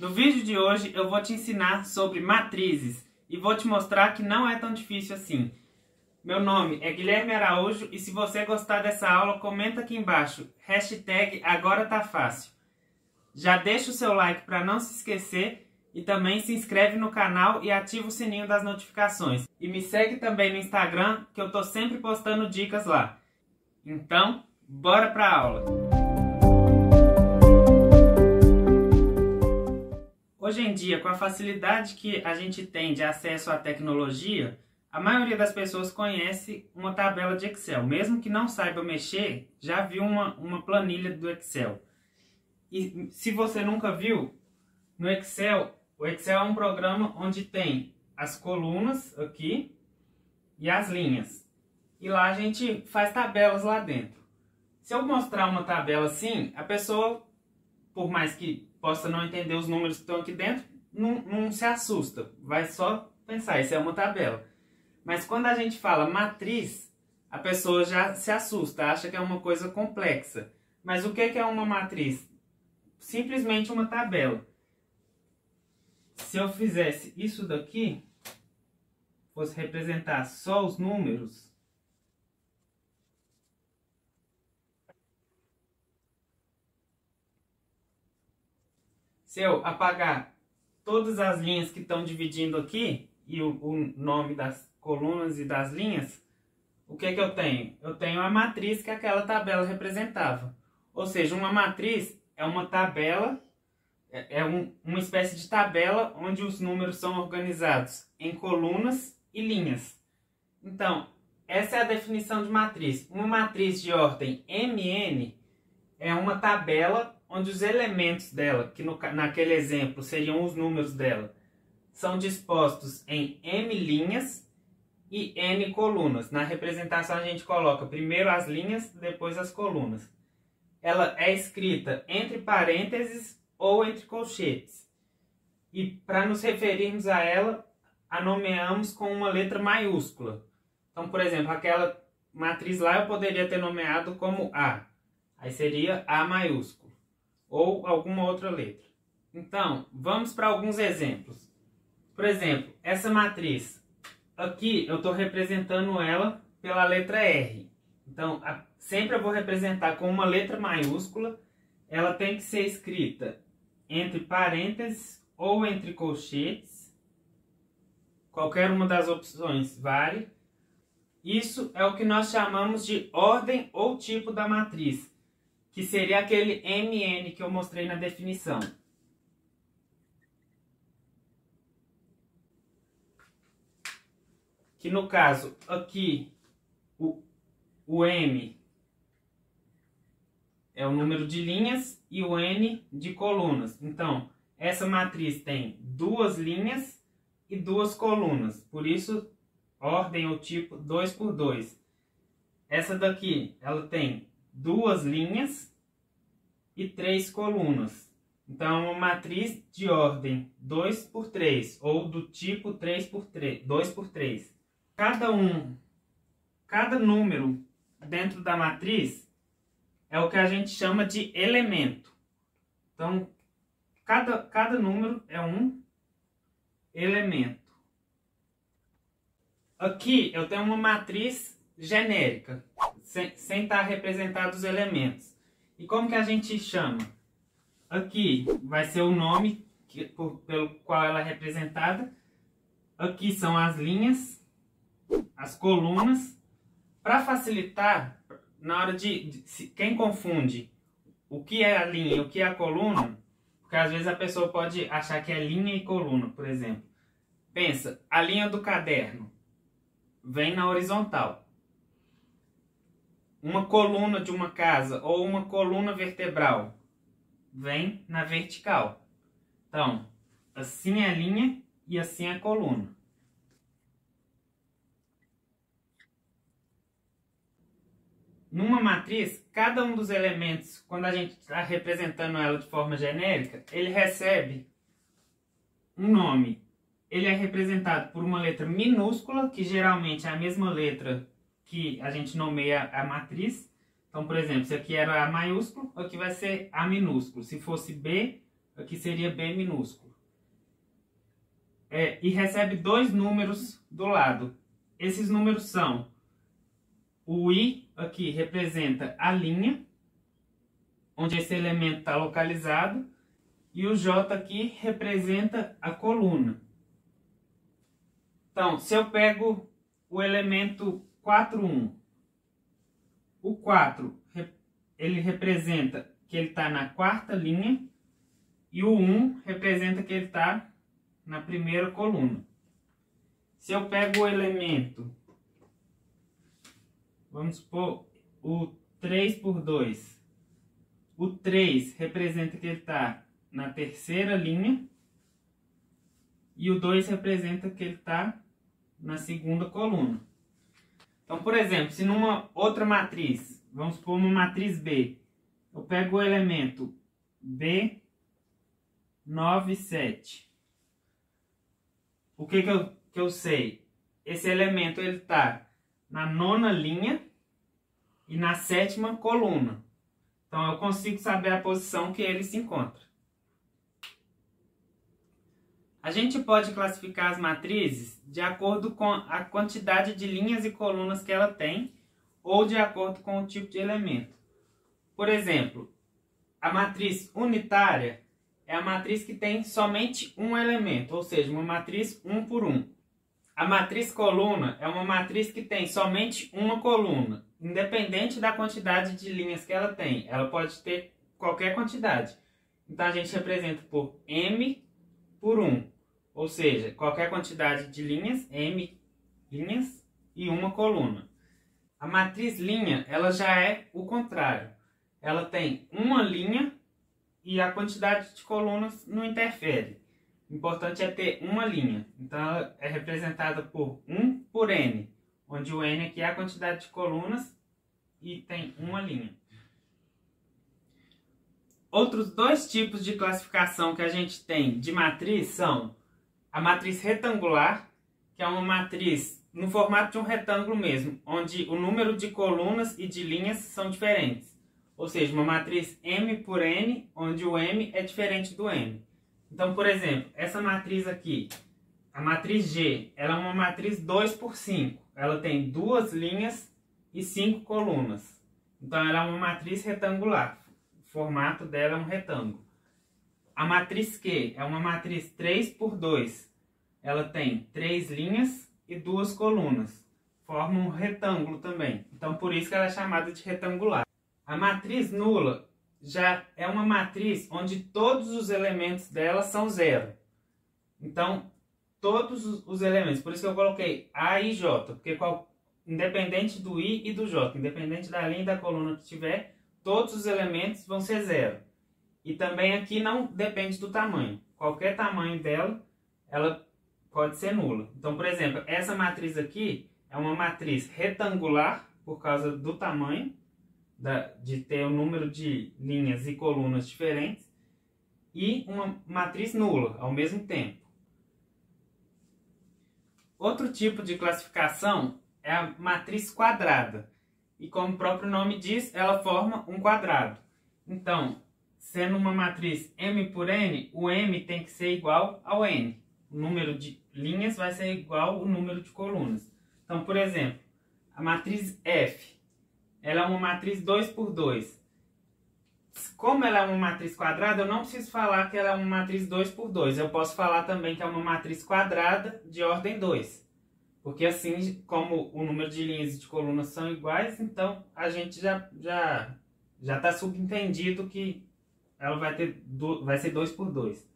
No vídeo de hoje eu vou te ensinar sobre matrizes e vou te mostrar que não é tão difícil assim. Meu nome é Guilherme Araújo e se você gostar dessa aula, comenta aqui embaixo, #AgoraTaFácil. Já deixa o seu like para não se esquecer e também se inscreve no canal e ativa o sininho das notificações. E me segue também no Instagram que eu tô sempre postando dicas lá. Então, bora para a aula! Hoje em dia, com a facilidade que a gente tem de acesso à tecnologia, a maioria das pessoas conhece uma tabela de Excel. Mesmo que não saiba mexer, já viu uma planilha do Excel. E se você nunca viu, no Excel, o Excel é um programa onde tem as colunas aqui e as linhas. E lá a gente faz tabelas lá dentro. Se eu mostrar uma tabela assim, a pessoa, por mais que possa não entender os números que estão aqui dentro, não se assusta. Vai só pensar, isso é uma tabela. Mas quando a gente fala matriz, a pessoa já se assusta, acha que é uma coisa complexa. Mas o que é uma matriz? Simplesmente uma tabela. Se eu fizesse isso daqui, fosse representar só os números, se eu apagar todas as linhas que estão dividindo aqui, e o nome das colunas e das linhas, o que eu tenho? Eu tenho a matriz que aquela tabela representava. Ou seja, uma matriz é uma tabela, uma espécie de tabela onde os números são organizados em colunas e linhas. Então, essa é a definição de matriz. Uma matriz de ordem MN é uma tabela onde os elementos dela, que naquele exemplo seriam os números dela, são dispostos em M linhas e N colunas. Na representação a gente coloca primeiro as linhas, depois as colunas. Ela é escrita entre parênteses ou entre colchetes. E para nos referirmos a ela, a nomeamos com uma letra maiúscula. Então, por exemplo, aquela matriz lá eu poderia ter nomeado como A. Aí seria A maiúsculo. Ou alguma outra letra. Então, vamos para alguns exemplos. Por exemplo, essa matriz. Aqui eu estou representando ela pela letra R. Então, sempre eu vou representar com uma letra maiúscula. Ela tem que ser escrita entre parênteses ou entre colchetes. Qualquer uma das opções vale. Isso é o que nós chamamos de ordem ou tipo da matriz, que seria aquele MN que eu mostrei na definição. Que no caso, aqui, o M é o número de linhas e o N de colunas. Então, essa matriz tem 2 linhas e 2 colunas. Por isso, ordem ou tipo 2 por 2. Essa daqui, ela tem 2 linhas e 3 colunas. Então, é uma matriz de ordem 2 por 3, ou do tipo 3 por 3, 2 por 3. Cada número dentro da matriz é o que a gente chama de elemento. Então, cada número é um elemento. Aqui eu tenho uma matriz genérica, sem estar representados os elementos. E como que a gente chama? Aqui vai ser o nome pelo qual ela é representada. Aqui são as linhas, as colunas. Para facilitar, na hora quem confunde o que é a linha e o que é a coluna, porque às vezes a pessoa pode achar que é linha e coluna, por exemplo. Pensa, a linha do caderno vem na horizontal. Uma coluna de uma casa ou uma coluna vertebral vem na vertical. Então, assim é a linha e assim é a coluna. Numa matriz, cada um dos elementos, quando a gente está representando ela de forma genérica, ele recebe um nome. Ele é representado por uma letra minúscula, que geralmente é a mesma letra que a gente nomeia a matriz. Então, por exemplo, se aqui era A maiúsculo, aqui vai ser A minúsculo. Se fosse B, aqui seria B minúsculo. E recebe dois números do lado. Esses números são: o I aqui representa a linha, onde esse elemento está localizado, e o J aqui representa a coluna. Então, se eu pego o elemento 4, 1, o 4, ele representa que ele está na quarta linha, e o 1 representa que ele está na primeira coluna. Se eu pego o elemento, vamos supor, o 3 por 2, o 3 representa que ele está na terceira linha, e o 2 representa que ele está na segunda coluna. Então, por exemplo, se numa outra matriz, vamos supor uma matriz B, eu pego o elemento B, 9, 7. O que eu sei? Esse elemento está na nona linha e na sétima coluna. Então, eu consigo saber a posição que ele se encontra. A gente pode classificar as matrizes de acordo com a quantidade de linhas e colunas que ela tem, ou de acordo com o tipo de elemento. Por exemplo, a matriz unitária é a matriz que tem somente um elemento, ou seja, uma matriz 1 por 1. A matriz coluna é uma matriz que tem somente uma coluna, independente da quantidade de linhas que ela tem. Ela pode ter qualquer quantidade. Então, a gente representa por M por 1, ou seja, qualquer quantidade de linhas, M linhas e uma coluna. A matriz linha, ela já é o contrário. Ela tem uma linha e a quantidade de colunas não interfere. O importante é ter uma linha. Então, ela é representada por 1 por N, onde o N aqui é a quantidade de colunas e tem uma linha. Outros dois tipos de classificação que a gente tem de matriz são a matriz retangular, que é uma matriz no formato de um retângulo mesmo, onde o número de colunas e de linhas são diferentes. Ou seja, uma matriz M por N, onde o M é diferente do N. Então, por exemplo, essa matriz aqui, a matriz G, ela é uma matriz 2 por 5. Ela tem 2 linhas e 5 colunas. Então, ela é uma matriz retangular. O formato dela é um retângulo. A matriz Q é uma matriz 3 por 2. Ela tem 3 linhas e 2 colunas. Forma um retângulo também. Então, por isso que ela é chamada de retangular. A matriz nula já é uma matriz onde todos os elementos dela são zero. Então, todos os elementos, por isso que eu coloquei A e J, porque independente do I e do J, independente da linha e da coluna que tiver, todos os elementos vão ser zero. E também aqui não depende do tamanho. Qualquer tamanho dela, ela pode ser nula. Então, por exemplo, essa matriz aqui é uma matriz retangular por causa do tamanho, de ter o número de linhas e colunas diferentes, e uma matriz nula ao mesmo tempo. Outro tipo de classificação é a matriz quadrada. E como o próprio nome diz, ela forma um quadrado. Então, sendo uma matriz M por N, o M tem que ser igual ao N. O número de linhas vai ser igual ao número de colunas. Então, por exemplo, a matriz F, ela é uma matriz 2 por 2. Como ela é uma matriz quadrada, eu não preciso falar que ela é uma matriz 2 por 2. Eu posso falar também que é uma matriz quadrada de ordem 2. Porque assim, como o número de linhas e de colunas são iguais, então a gente já está subentendido que ela vai ser 2 por 2.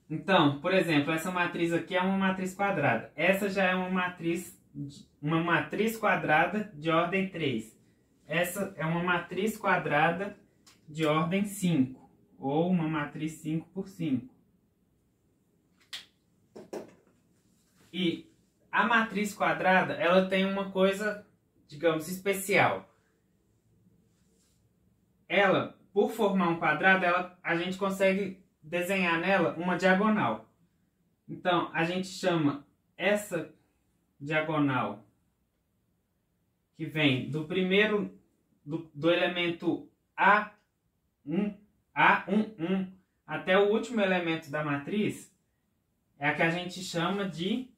Então, por exemplo, essa matriz aqui é uma matriz quadrada. Essa já é uma matriz quadrada de ordem 3. Essa é uma matriz quadrada de ordem 5, ou uma matriz 5 por 5. E a matriz quadrada, ela tem uma coisa, digamos, especial. Ela, por formar um quadrado, a gente consegue desenhar nela uma diagonal. Então, a gente chama essa diagonal que vem do primeiro, do elemento A1, até o último elemento da matriz é a que a gente chama de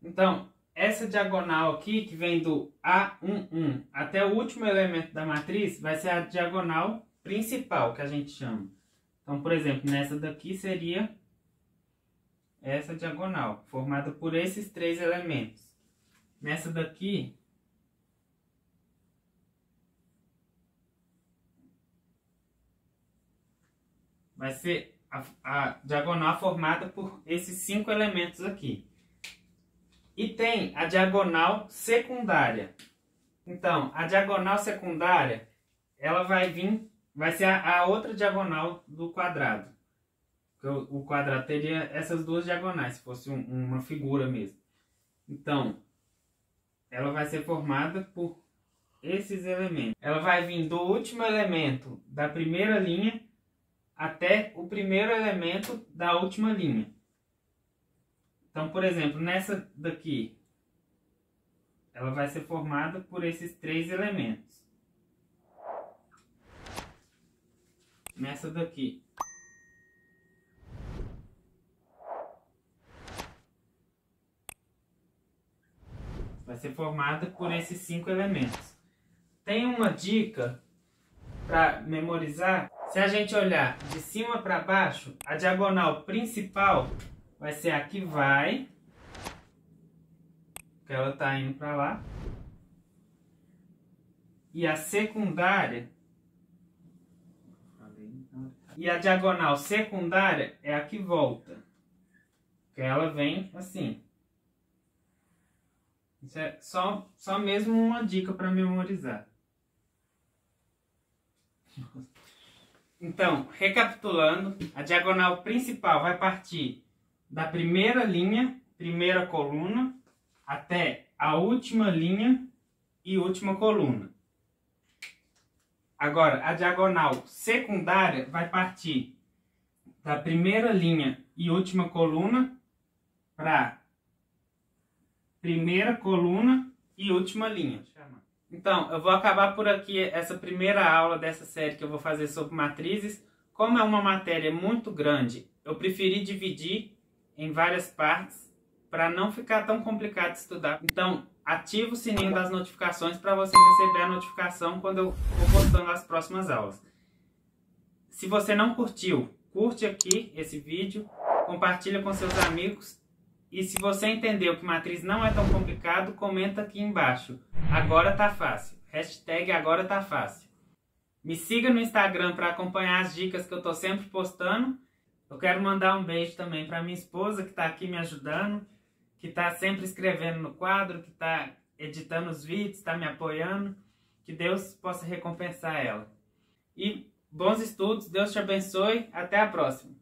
então, essa diagonal aqui, que vem do A11 até o último elemento da matriz, vai ser a diagonal principal, que a gente chama. Então, por exemplo, nessa daqui seria essa diagonal, formada por esses três elementos. Nessa daqui, vai ser a diagonal formada por esses 5 elementos aqui. E tem a diagonal secundária. Então, a diagonal secundária, ela vai ser a outra diagonal do quadrado. O quadrado teria essas duas diagonais, se fosse uma figura mesmo. Então, ela vai ser formada por esses elementos. Ela vai vir do último elemento da primeira linha até o primeiro elemento da última linha. Então, por exemplo, nessa daqui, ela vai ser formada por esses 3 elementos. Nessa daqui, vai ser formada por esses 5 elementos. Tem uma dica para memorizar. Se a gente olhar de cima para baixo, a diagonal principal vai ser a que vai, que ela está indo para lá. E a secundária, e a diagonal secundária é a que volta, que ela vem assim. Isso é só mesmo uma dica para memorizar. Então, recapitulando, a diagonal principal vai partir da primeira linha, primeira coluna, até a última linha e última coluna. Agora, a diagonal secundária vai partir da primeira linha e última coluna para primeira coluna e última linha. Então, eu vou acabar por aqui essa primeira aula dessa série que eu vou fazer sobre matrizes. Como é uma matéria muito grande, eu preferi dividir em várias partes para não ficar tão complicado de estudar. Então, ativa o sininho das notificações para você receber a notificação quando eu for postando as próximas aulas. Se você não curtiu, curte aqui esse vídeo, compartilha com seus amigos. E se você entendeu que matriz não é tão complicado, comenta aqui embaixo. Agora tá fácil. Hashtag agora tá fácil. Me siga no Instagram para acompanhar as dicas que eu tô sempre postando. Eu quero mandar um beijo também para minha esposa que tá aqui me ajudando, que tá sempre escrevendo no quadro, que tá editando os vídeos, tá me apoiando. Que Deus possa recompensar ela. E bons estudos, Deus te abençoe. Até a próxima.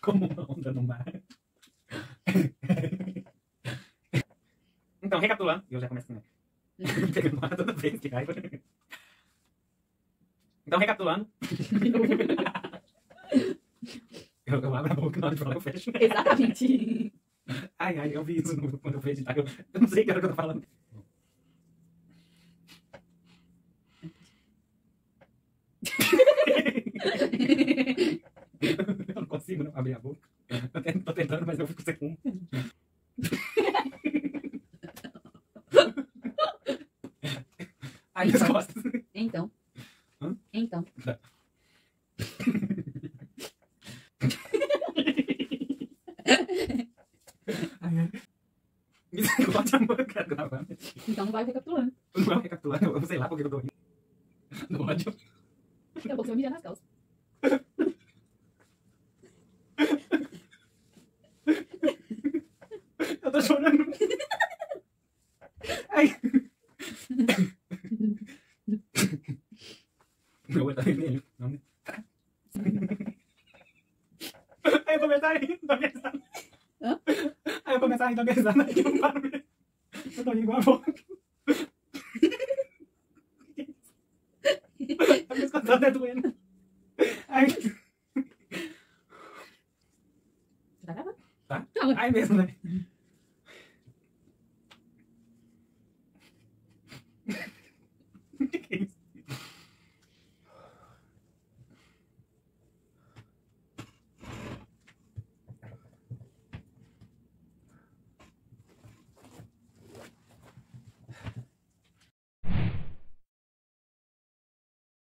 Como uma onda no mar. Então, recapitulando. Eu já começo pegando ar toda vez, que raiva. Então, recapitulando. eu abro a boca na hora de falar, eu fecho. Exatamente. Ai, eu vi isso quando eu fui editar. Eu não sei o que era que eu tô falando. Eu não consigo não abrir a boca. Eu tô tentando, mas eu fico sem um. Ai, minhas costas. Então. Hã? Então. Tá. Misericórdia, amor, eu quero gravar. Então não vai recapitulando. Não vai recapitular, eu sei lá porque eu tô rindo. No ódio. Daqui a pouco você vai mijar nas calças. Eu tô chorando. Ai. Meu olho tá vermelho. Não. Aí eu começar a rir, dou risada. Hã? Aí eu começar a rir, dou risada. Aí eu não paro mesmo. Eu tô rindo igual a boca. A minha escotada é doendo. Ai. não. Ai mesmo, né?